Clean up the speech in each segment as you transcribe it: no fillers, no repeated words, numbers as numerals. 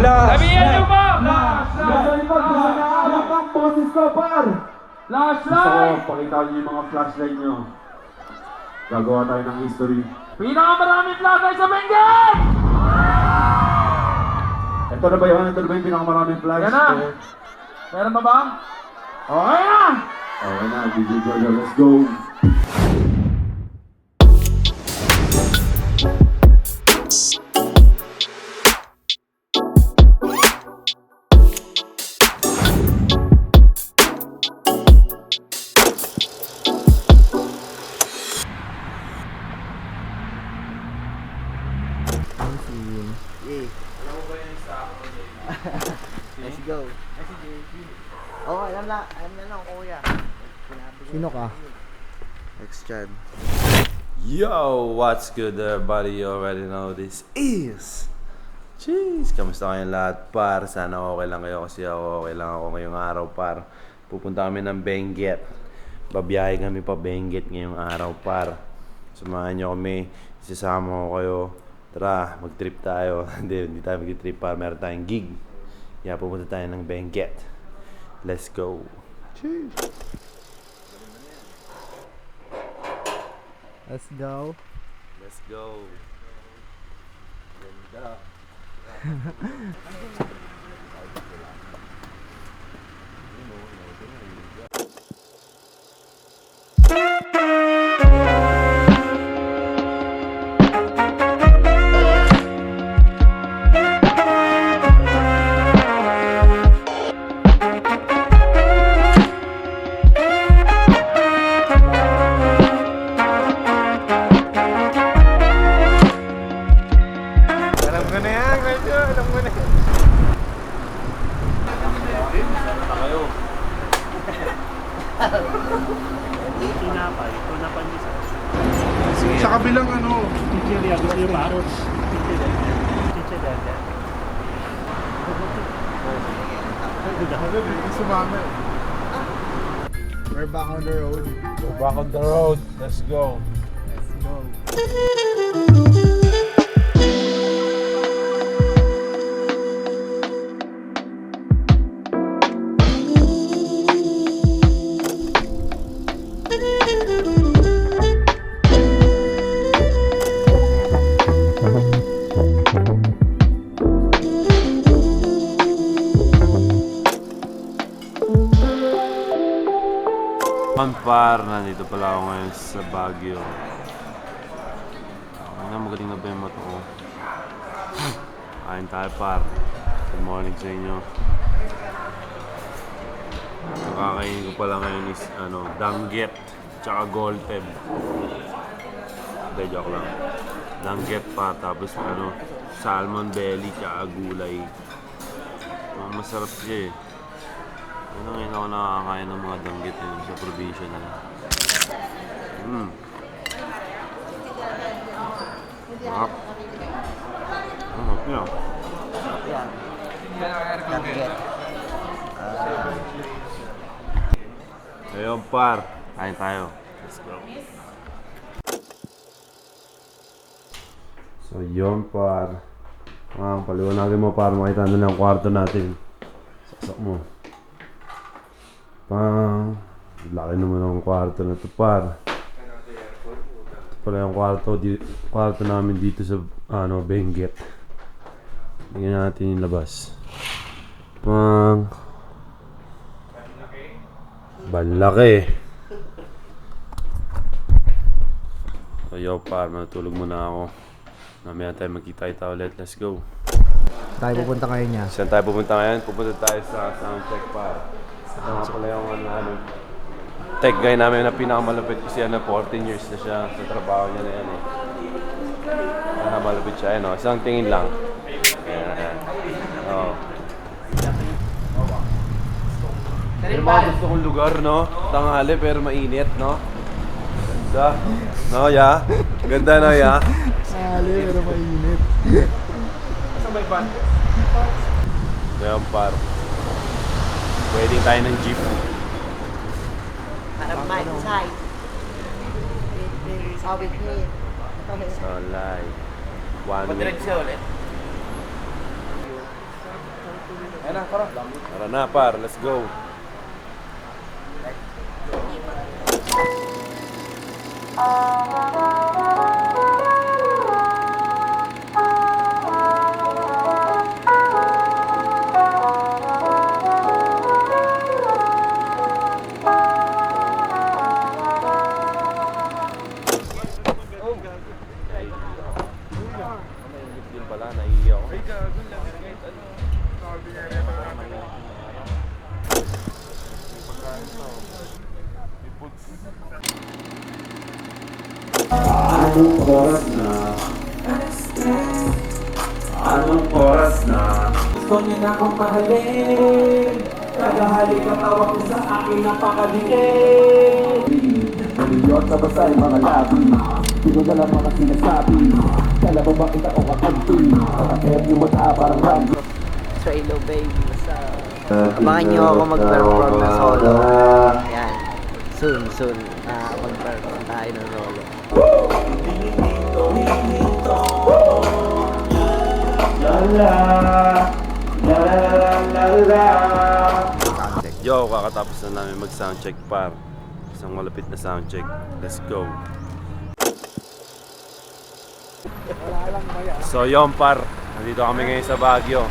Sabihin nyo po! Nasa likod, gusto na alam ang boses ko, par! Gusto ko, pakita nyo yung mga flashlight nyo. Gagawa tayo ng history. Pinakamaraming flashlight sa Benguet! Ito na ba yun? Ito na ba yung pinakamaraming flash? Yan na! Meron ba ba? Okay na! Okay na, DJ Jojo, let's go! Let's go. Oh, alam na lang, kuya. Sino ka? X-Chan. Yo, what's good everybody? You already know this is Jeez, kamusta kayong lahat par? Sana okay lang kayo kasi ako okay lang ako ngayong araw par. Pupunta kami ng Benguet. Babiyahe kami pa Benguet ngayong araw par. Samahan nyo kami, isasama ko kayo. Tara, mag-trip tayo. Hindi tayo mag-trip par, meron tayong gig. Kaya pupunta tayo ng Benguet. Let's go. Jeez. Let's go. Let's go. Ganda. Sa kabilang ano? Chichirya, gusto yung parot. Sumama eh. We're back on the road. We're back on the road. Let's go. Let's go. Par, nandito pala ako ngayon sa Baguio. Magaling na ba yung mata ko? Kain tayo par. Good morning sa inyo. Nakakainin ko pala ngayon is danggit tsaka golteb. Hindi, joke lang. Danggit pa, tapos salmon belly tsaka gulay. Masarap siya eh. Ngayon ako nakakain ng mga danggit yun sa probinsya na lang. Sarap. Sarap niya. Yan. Target. Ayun par, kain tayo. Let's go. So yun par. Paliwanagin mo par, makita na lang ang kwarto natin. Saksak mo. Laki naman ang kwarto na to par. Ito pala yung kwarto namin dito sa Benguet. Tingnan natin yung labas. Banlaki. So yo par, matulog muna ako. Mamaya tayo magkita ulit. Let's go. Tayo pupunta ngayon niya. Saan tayo pupunta ngayon? Pupunta tayo sa soundcheck par. Nga pala yung tech guy namin na pinakamalapit kasi 14 years na siya sa trabaho niya na yan eh. Malapit siya, isang tingin lang. Ayan. Oh. Yung mga gusto kong lugar, no? Tanghali pero mainit, no? Ganda. No, ya? Ganda, no, ya? Sali, pero mainit. Saan ba yung van? Ayan, par. Pwedeng tayo ng jeep. Harap mic side. Sawit ni. So, live. One week. Padiretso ulit. Tara na par, let's go. Din pala, naiiyak ako. Anong oras na? Anong oras na? Gusto niyo na akong mahalin. Kagahali ka tawag ko sa akin napakaliit. Naliliyot sa basay mga labi. Pinudala mga sinasabi. Kala mo ba kita o kakanti? Kakakayat yung mata parang rambo. Trailer baby, what's up? Abangan nyo ako mag-perform na solo. Yan. Soon. Mag-perform tayo ng solo. Yo, kakatapos na namin mag-soundcheck par. Isang malapit na soundcheck. Let's go. So yon par, nandito kami ngayon sa Baguio.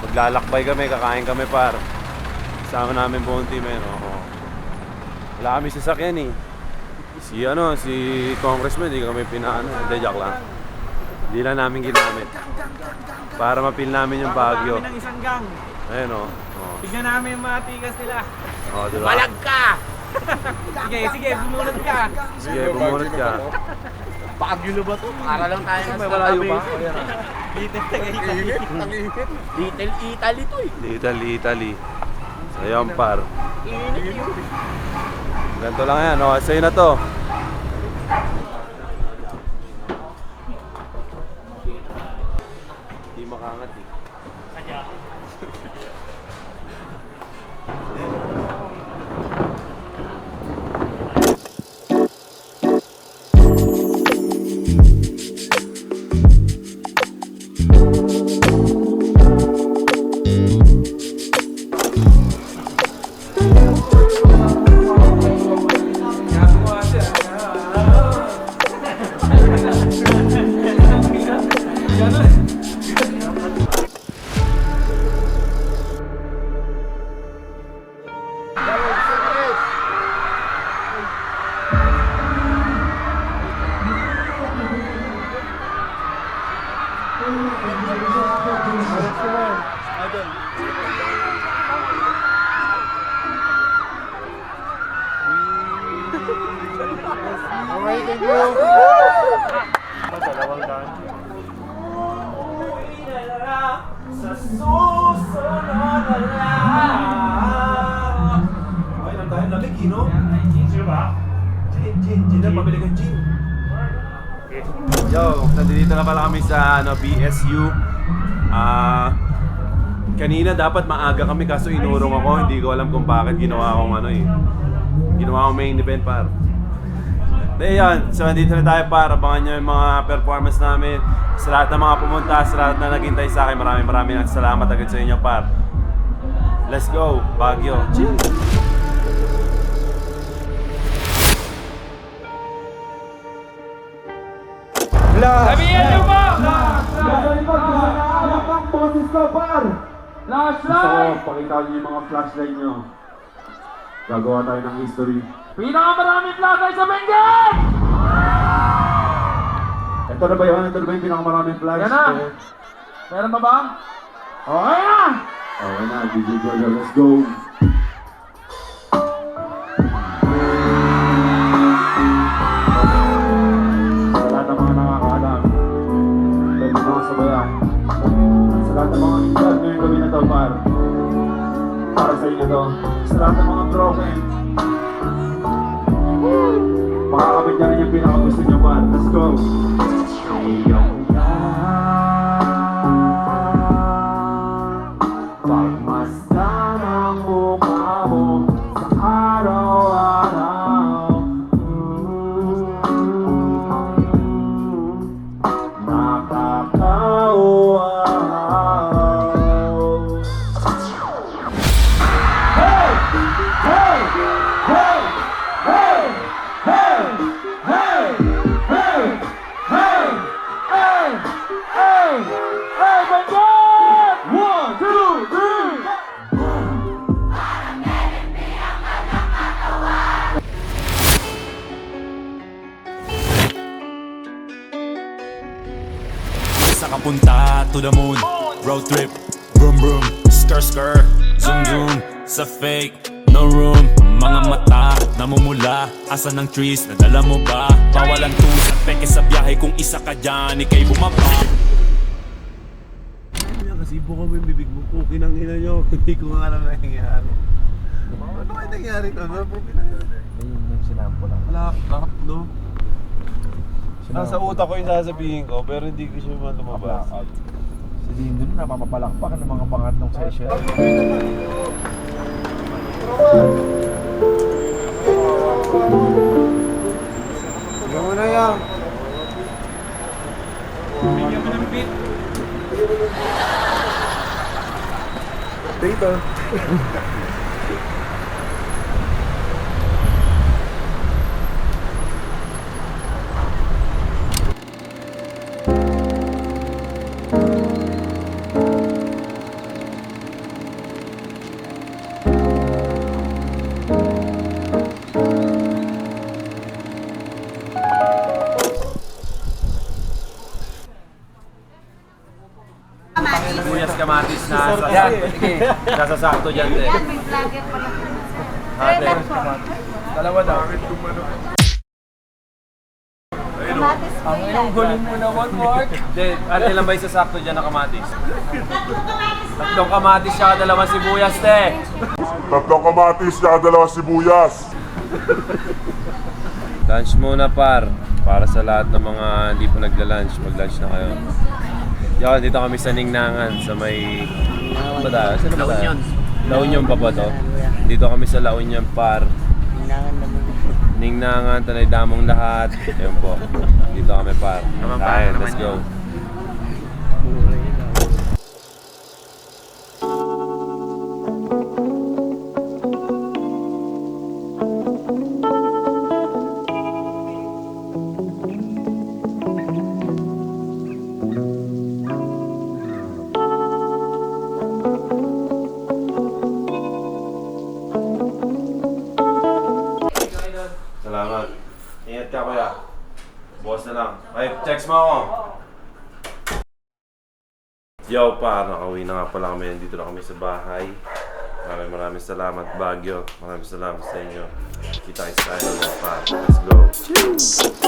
Maglalakbay kami, kakain kami par. Kasama namin buong team eh, no? Wala kami sasakyan eh. Si Congressman, hindi kami pinaano. Hindi, joke lang. Hindi lang namin ginamit. Para mapil namin yung Baguio. Kami ng isang gang. Ayun o. Tignan namin yung mga tigas nila. Oh, diba? Balag ka! Sige, bumunod ka. Sige, bumunod ka. Baguio na ba to? Para lang tayo May malayo pa? Little Italy to eh. Little Italy. So yun par. Ganito lang yan. O, sa'yo na to. Hindi makangat eh. Sa susunod na lang. Okay lang tayo, lamig eh, no? Sino ba? Gin na, pabili kang gin. Yo, nandito na pala kami sa BSU. Kanina dapat maaga kami kaso inurong ako. Hindi ko alam kung bakit ginawa akong ginawa akong main event par. Then yan, so nandito na tayo par. Abangan nyo yung mga performance namin. Sa lahat ng mga pumunta, sa lahat na naghintay sa akin, maraming salamat agad sa inyo par. Let's go, Baguio. Cheers! Sabihan niyo ba? Ano pang boses ko par? Gusto ko, Flashlight! pakita niyo yung mga flashlight nyo. Gagawa tayo ng history. Pinakamaraming flashlight sa Benguet! Ito na ba yun? Ito na ba yung pinakamaraming flash? Yan na. Meron ba ba? Okay na! Okay na, DJ Jojo, let's go! Sa lahat ng mga nakakaalam, pwede mga sabayan. Sa lahat ng mga injad ngayong gabi na to, para sa inyo to. Sa lahat ng mga broken, makakabit niya rin yung pinakagusto niyo, par. Let's go! Iyong pagmasdan ang mukha mo sa araw-araw. Nakakauaw. papunta to the moon. Road trip, vroom vroom, skr skr, zoom zoom. Sa fake, no room. Mga mata, namumula. Asan ang trees, nadala mo ba? Bawalan tusa, peke sa biyahe. Kung isa ka dyan, ikay bumaba. Kasi buka mo yung bibig mo, pukin ang ina nyo. Hindi ko nga alam na nangyayari. Ano kayo nangyari to? Ano po pinangyari? Yung sinampo lang. Lakap, no? Nasa utak ko yung sasabihin ko, pero hindi ko siya man lumabas. Si Dindo na napapapalakpakan ng mga pangatlong session. Tingnan mo na yan. Bigyan mo ng beat. Dito. Sibuyas kamatis na yan. Nasasakto dyan, te. Yan, may vlogger pala. Ate. Dalawa daw. Kamatis po yan. Gulin mo naman, Mark. Hindi, ate lang ba yung sasakto dyan na kamatis? Tatlong kamatis siya, dalawang sibuyas, te. Tatlong kamatis, saka dalawang sibuyas. Lunch muna, par. Para sa lahat ng mga hindi pa nagla-lunch, mag-lunch na kayo. Yan, dito kami sa Ningnangan, sa may... Ano ba tayo? Saan ba tayo? La Union pa ba to? Dito kami sa La Union, par. Hinangan naman. Ningnangan, Tanay Damong lahat. Ayun po. Dito kami, par. Kain, let's go. Salamat. Ingat ka, kuya. Boss na lang. Ay, text mo ako. Yo, pa, nakauwi na nga pala kami. Dito na kami sa bahay. Maraming salamat, Baguio. Maraming salamat sa inyo. Kita kayo sa tayo, pa. Let's go. Cheers!